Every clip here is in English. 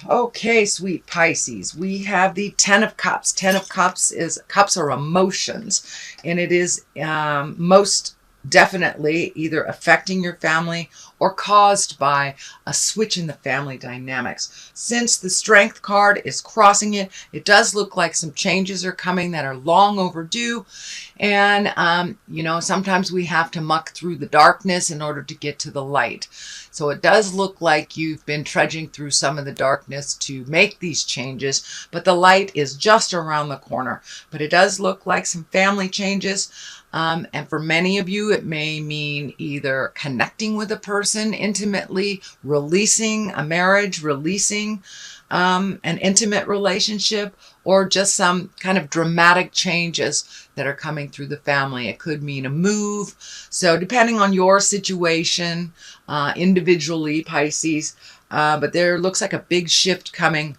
Okay, sweet Pisces, we have the Ten of Cups. Ten of Cups is cups are emotions, and it is most definitely either affecting your family or caused by a switch in the family dynamics. Since the Strength card is crossing it, it does look like some changes are coming that are long overdue. And, sometimes we have to muck through the darkness in order to get to the light. So it does look like you've been trudging through some of the darkness to make these changes, but the light is just around the corner. But it does look like some family changes. And for many of you, it may mean either connecting with a person intimately, releasing a marriage, releasing an intimate relationship, or just some kind of dramatic changes that are coming through the family. It could mean a move. So depending on your situation, individually, Pisces, but there looks like a big shift coming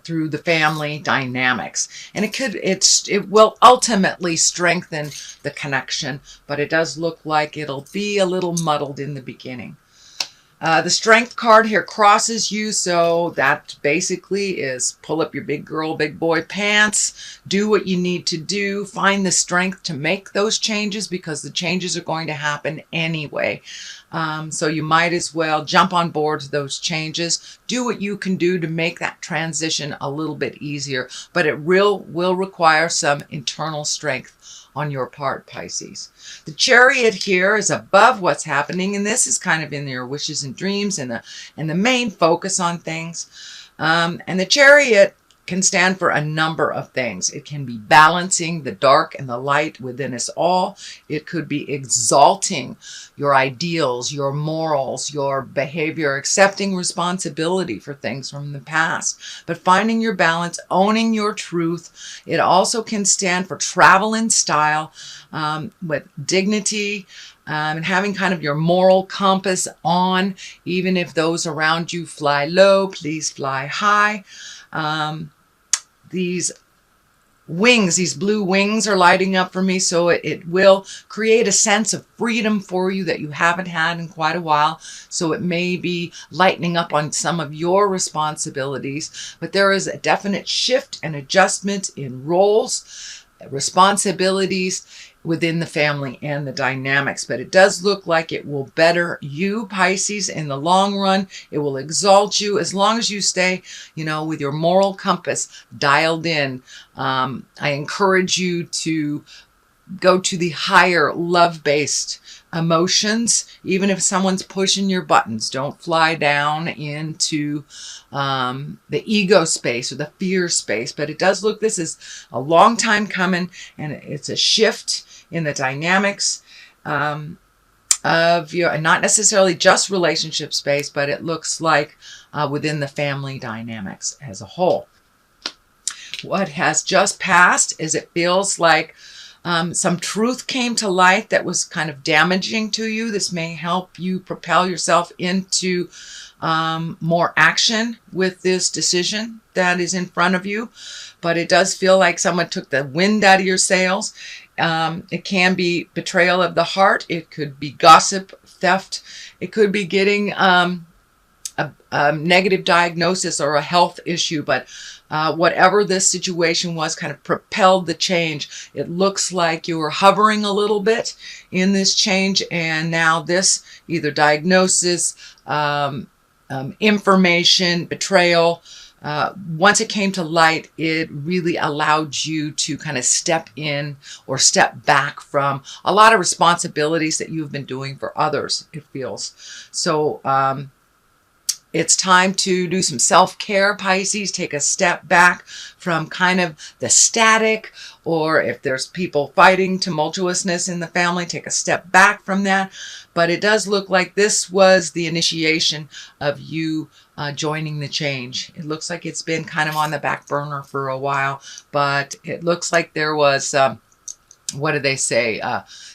through the family dynamics, and it will ultimately strengthen the connection, but it does look like it'll be a little muddled in the beginning. The Strength card here crosses you, so that basically is pull up your big girl, big boy pants, do what you need to do, find the strength to make those changes because the changes are going to happen anyway. So you might as well jump on board to those changes, do what you can do to make that transition a little bit easier, but it will require some internal strength on your part, Pisces. The Chariot here is above what's happening, and this is kind of in your wishes and dreams and the main focus on things. And the Chariot can stand for a number of things. It can be balancing the dark and the light within us all. It could be exalting your ideals, your morals, your behavior, accepting responsibility for things from the past, but finding your balance, owning your truth. It also can stand for travel in style, with dignity, and having kind of your moral compass on. Even if those around you fly low, please fly high. These wings, these blue wings are lighting up for me, so it will create a sense of freedom for you that you haven't had in quite a while. So it may be lightening up on some of your responsibilities, but there is a definite shift and adjustment in roles, responsibilities within the family and the dynamics. But it does look like it will better you, Pisces, in the long run. It will exalt you as long as you stay, with your moral compass dialed in. I encourage you to go to the higher love-based emotions. Even if someone's pushing your buttons, don't fly down into the ego space or the fear space. But it does look, this is a long time coming, and it's a shift in the dynamics of your, and not necessarily just relationship space, but it looks like within the family dynamics as a whole. What has just passed is it feels like some truth came to light that was kind of damaging to you. This may help you propel yourself into more action with this decision that is in front of you. But it does feel like someone took the wind out of your sails. It can be betrayal of the heart. It could be gossip, theft. It could be getting a negative diagnosis or a health issue. But whatever this situation was kind of propelled the change. It looks like you were hovering a little bit in this change, and now this either diagnosis, information, betrayal, once it came to light, it really allowed you to kind of step in or step back from a lot of responsibilities that you've been doing for others, it feels. So it's time to do some self-care, Pisces. Take a step back from kind of the static, or if there's people fighting tumultuousness in the family, take a step back from that. But it does look like this was the initiation of you joining the change. It looks like it's been kind of on the back burner for a while, but it looks like there was what do they say?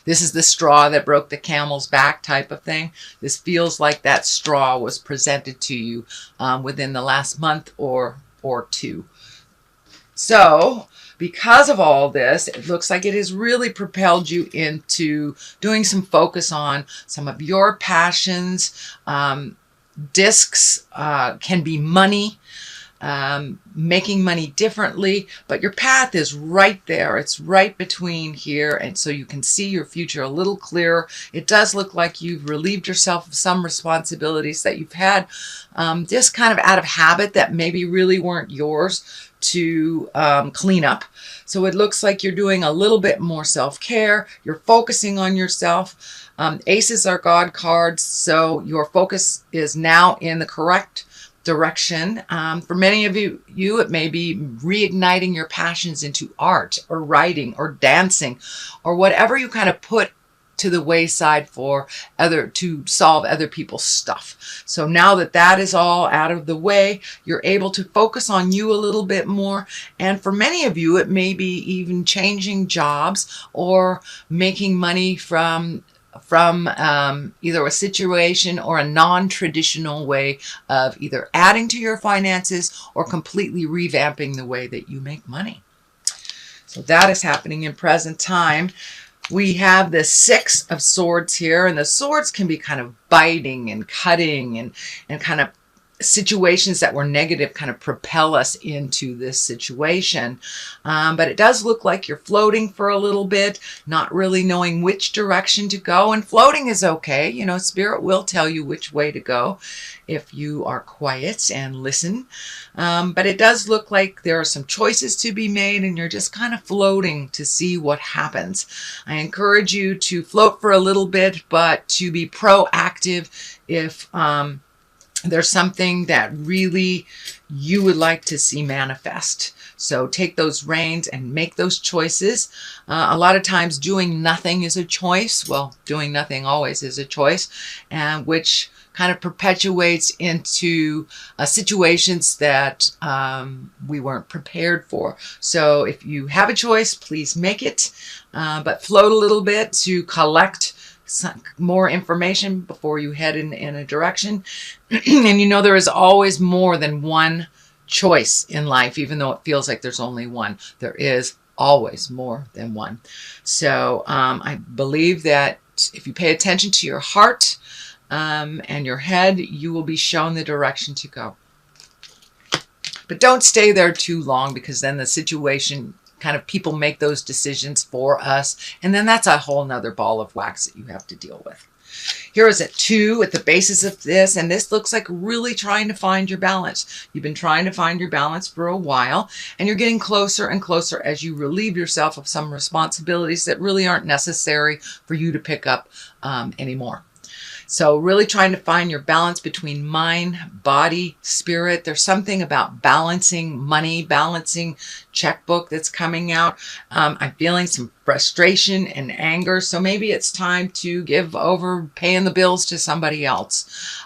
This is the straw that broke the camel's back type of thing. This feels like that straw was presented to you within the last month or two. So because of all this, it looks like it has really propelled you into doing some focus on some of your passions, discs can be money, making money differently, but your path is right there. It's right between here, and so you can see your future a little clearer. It does look like you've relieved yourself of some responsibilities that you've had just kind of out of habit that maybe really weren't yours to clean up. So it looks like you're doing a little bit more self-care. You're focusing on yourself. Aces are God cards, so your focus is now in the correct direction. For many of you, it may be reigniting your passions into art or writing or dancing or whatever you kind of put to the wayside to solve other people's stuff. So now that that is all out of the way, you're able to focus on you a little bit more. And for many of you, it may be even changing jobs or making money from either a situation or a non-traditional way of either adding to your finances or completely revamping the way that you make money. So that is happening in present time. We have the Six of Swords here, and the swords can be kind of biting and cutting and kind of situations that were negative kind of propel us into this situation. But it does look like you're floating for a little bit, not really knowing which direction to go. And floating is okay. You know, Spirit will tell you which way to go if you are quiet and listen. But it does look like there are some choices to be made, and you're just kind of floating to see what happens. I encourage you to float for a little bit, but to be proactive if there's something that really you would like to see manifest. So take those reins and make those choices. A lot of times doing nothing is a choice. Well, doing nothing always is a choice, and which kind of perpetuates into situations that we weren't prepared for. So if you have a choice, please make it, but float a little bit to collect some more information before you head in a direction. And you know, there is always more than one choice in life, even though it feels like there's only one. There is always more than one. So I believe that if you pay attention to your heart and your head, you will be shown the direction to go. But don't stay there too long, because then the situation kind of, people make those decisions for us, and then that's a whole nother ball of wax that you have to deal with. Here is at 2 at the basis of this, and this looks like really trying to find your balance. You've been trying to find your balance for a while, and you're getting closer and closer as you relieve yourself of some responsibilities that really aren't necessary for you to pick up anymore. So really trying to find your balance between mind, body, spirit. There's something about balancing money, balancing checkbook that's coming out. I'm feeling some frustration and anger. So maybe it's time to give over paying the bills to somebody else,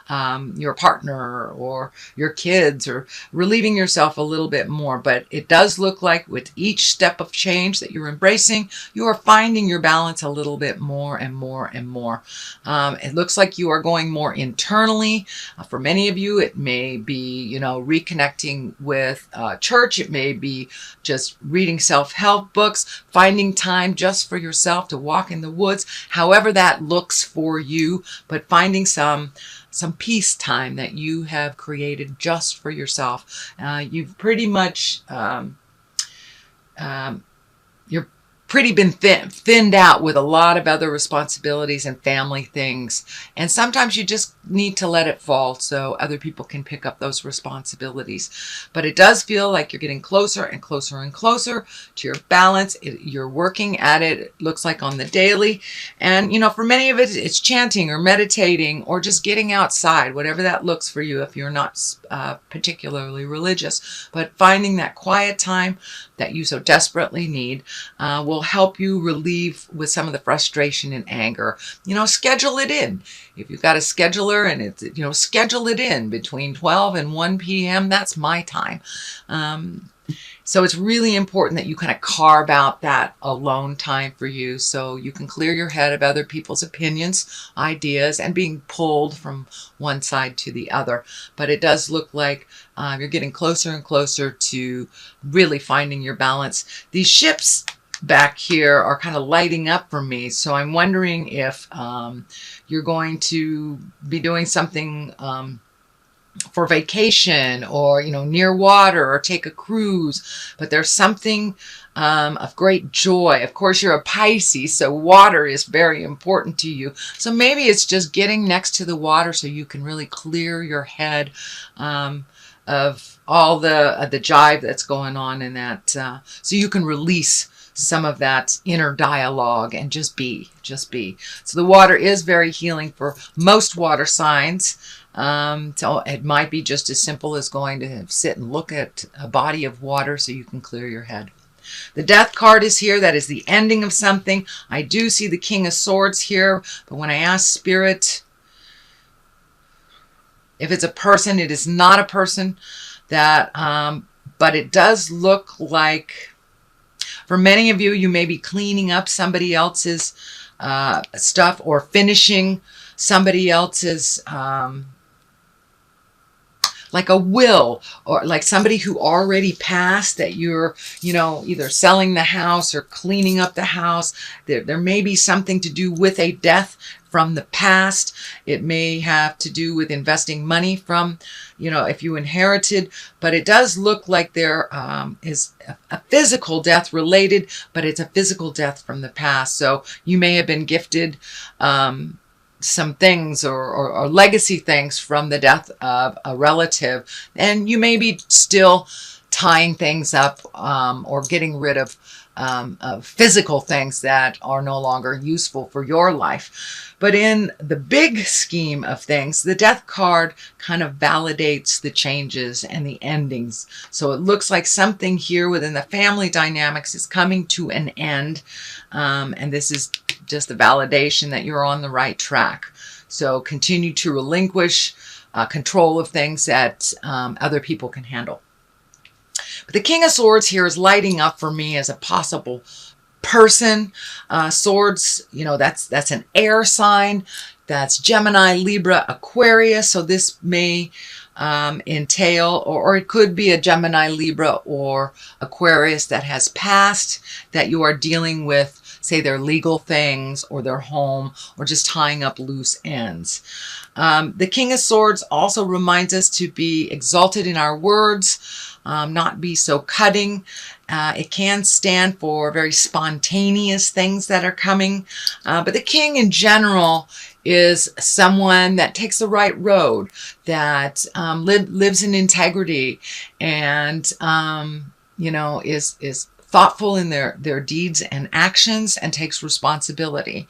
your partner or your kids, or relieving yourself a little bit more. But it does look like with each step of change that you're embracing, you are finding your balance a little bit more and more and more. It looks like you are going more internally. For many of you, it may be, you know, reconnecting with church. It may be just reading self-help books, finding time just for yourself to walk in the woods, however that looks for you, but finding some peace time that you have created just for yourself. You've pretty much, you're pretty been thinned out with a lot of other responsibilities and family things. And sometimes you just need to let it fall so other people can pick up those responsibilities. But it does feel like you're getting closer and closer and closer to your balance. You're working at it, it looks like on the daily. And, you know, for many of it, it's chanting or meditating or just getting outside, whatever that looks for you if you're not particularly religious. But finding that quiet time that you so desperately need will help you relieve with some of the frustration and anger. You know, schedule it in. If you've got a scheduler and it's, you know, schedule it in between 12 and 1 p.m. That's my time. So it's really important that you kind of carve out that alone time for you so you can clear your head of other people's opinions, ideas, and being pulled from one side to the other. But it does look like you're getting closer and closer to really finding your balance. These ships back here are kind of lighting up for me. So I'm wondering if you're going to be doing something for vacation, or, you know, near water, or take a cruise, but there's something of great joy. Of course, you're a Pisces, so water is very important to you. So maybe it's just getting next to the water so you can really clear your head of all the jive that's going on in that, so you can release some of that inner dialogue and just be. So the water is very healing for most water signs. So it might be just as simple as going to sit and look at a body of water so you can clear your head. The Death card is here. That is the ending of something. I do see the King of Swords here, but when I ask Spirit if it's a person, it is not a person. That, but it does look like, for many of you, you may be cleaning up somebody else's stuff, or finishing somebody else's, like a will, or like somebody who already passed, that you're, you know, either selling the house or cleaning up the house. There may be something to do with a death from the past. It may have to do with investing money from, you know, if you inherited, but it does look like there is a physical death related, but it's a physical death from the past. So you may have been gifted some things, or legacy things from the death of a relative, and you may be still tying things up, or getting rid of physical things that are no longer useful for your life. But in the big scheme of things, the Death card kind of validates the changes and the endings. So it looks like something here within the family dynamics is coming to an end, and this is just the validation that you're on the right track. So continue to relinquish control of things that other people can handle. But the King of Swords here is lighting up for me as a possible person. Swords, you know, that's an air sign. That's Gemini, Libra, Aquarius. So this may entail, or it could be a Gemini, Libra, or Aquarius that has passed, that you are dealing with, say, their legal things, or their home, or just tying up loose ends. The King of Swords also reminds us to be exalted in our words, not be so cutting. It can stand for very spontaneous things that are coming. But the King in general is someone that takes the right road, that lives in integrity, and you know, is thoughtful in their deeds and actions, and takes responsibility.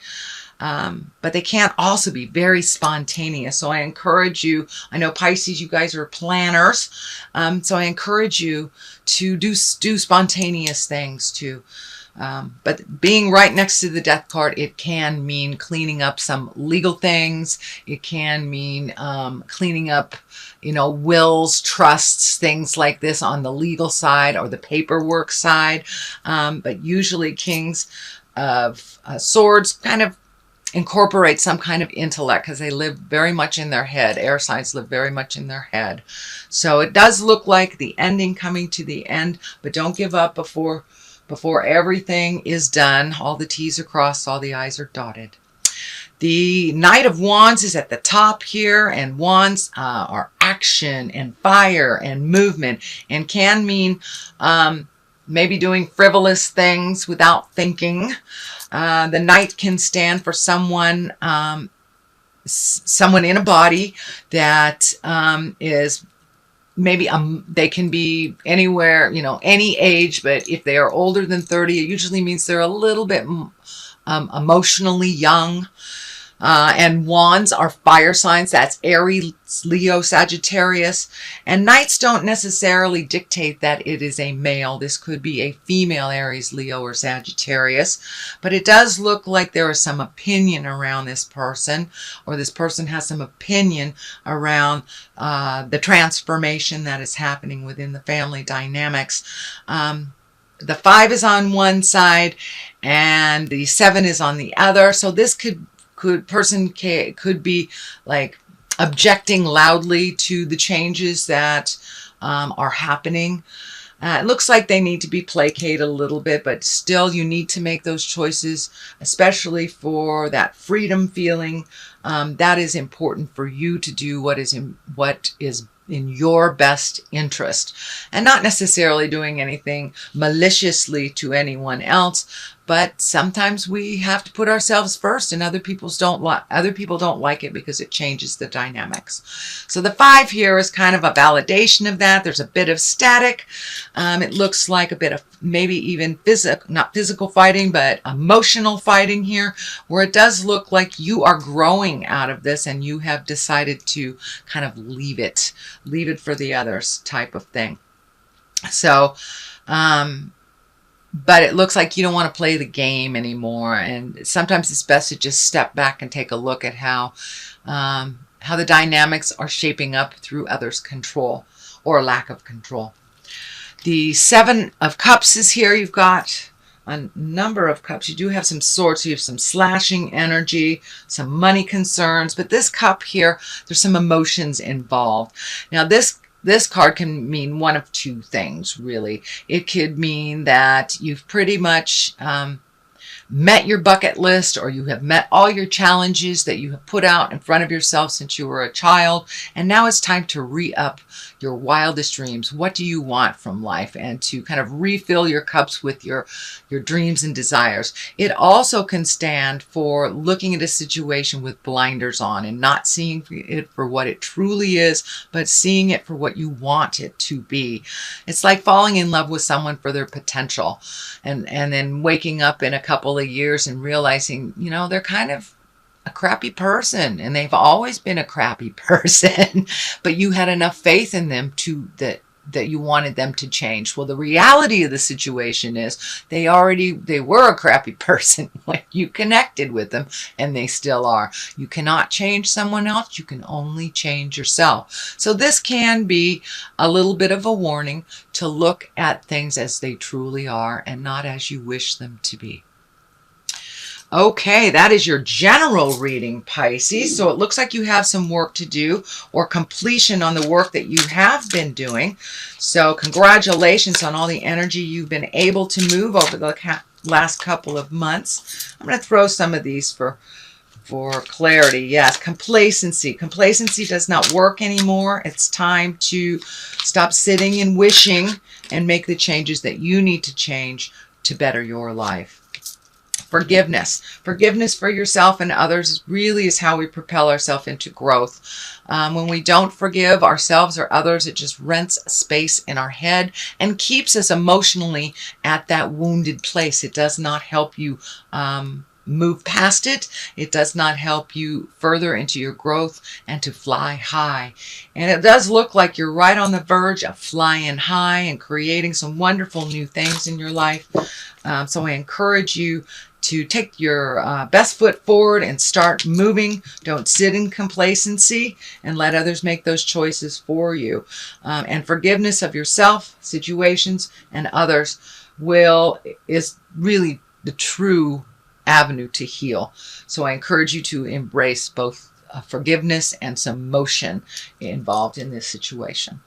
But they can't also be very spontaneous. So I encourage you, I know Pisces, you guys are planners. So I encourage you to do spontaneous things too. But being right next to the Death card, it can mean cleaning up some legal things. It can mean cleaning up, you know, wills, trusts, things like this on the legal side or the paperwork side. But usually Kings of Swords kind of incorporate some kind of intellect, because they live very much in their head. Air signs live very much in their head. So it does look like the ending, coming to the end, but don't give up before everything is done. All the T's are crossed, all the I's are dotted. The Knight of Wands is at the top here, and wands are action and fire and movement, and can mean maybe doing frivolous things without thinking. The Knight can stand for someone in a body that is maybe they can be anywhere, you know, any age, but if they are older than 30, it usually means they're a little bit emotionally young. And wands are fire signs. That's Aries, Leo, Sagittarius. And knights don't necessarily dictate that it is a male. This could be a female Aries, Leo, or Sagittarius. But it does look like there is some opinion around this person, or this person has some opinion around the transformation that is happening within the family dynamics. The 5 is on one side and the 7 is on the other. So this could be like objecting loudly to the changes that are happening. It looks like they need to be placated a little bit, but still you need to make those choices, especially for that freedom feeling. That is important for you to do what is in your best interest, and not necessarily doing anything maliciously to anyone else, but sometimes we have to put ourselves first, and other people don't like it because it changes the dynamics. So the 5 here is kind of a validation of that. There's a bit of static. It looks like a bit of maybe even not physical fighting, but emotional fighting here, where it does look like you are growing out of this and you have decided to kind of leave it for the others type of thing. So, but it looks like you don't want to play the game anymore. And sometimes it's best to just step back and take a look at how the dynamics are shaping up through others' control or lack of control. The 7 of Cups is here. You've got a number of cups. You do have some swords. You have some slashing energy, some money concerns. But this cup here, there's some emotions involved. Now this card can mean one of 2 things, really. It could mean that you've pretty much met your bucket list, or you have met all your challenges that you have put out in front of yourself since you were a child, and now it's time to re-up your wildest dreams. What do you want from life? And to kind of refill your cups with your dreams and desires. It also can stand for looking at a situation with blinders on and not seeing it for what it truly is, but seeing it for what you want it to be. It's like falling in love with someone for their potential, and then waking up in a couple of years and realizing, you know, they're kind of a crappy person, and they've always been a crappy person, but you had enough faith in them that you wanted them to change. Well, the reality of the situation is they were a crappy person when you connected with them, and they still are. You cannot change someone else. You can only change yourself. So this can be a little bit of a warning to look at things as they truly are and not as you wish them to be. Okay, that is your general reading, Pisces. So it looks like you have some work to do or completion on the work that you have been doing. So congratulations on all the energy you've been able to move over the last couple of months. I'm going to throw some of these for clarity. Yes, complacency. Complacency does not work anymore. It's time to stop sitting and wishing and make the changes that you need to change to better your life. Forgiveness. Forgiveness for yourself and others really is how we propel ourselves into growth. When we don't forgive ourselves or others, it just rents space in our head and keeps us emotionally at that wounded place. It does not help you move past it. It does not help you further into your growth and to fly high. And it does look like you're right on the verge of flying high and creating some wonderful new things in your life. So I encourage you to take your best foot forward and start moving. Don't sit in complacency and let others make those choices for you. And forgiveness of yourself, situations, and others is really the true avenue to heal. So I encourage you to embrace both forgiveness and some motion involved in this situation.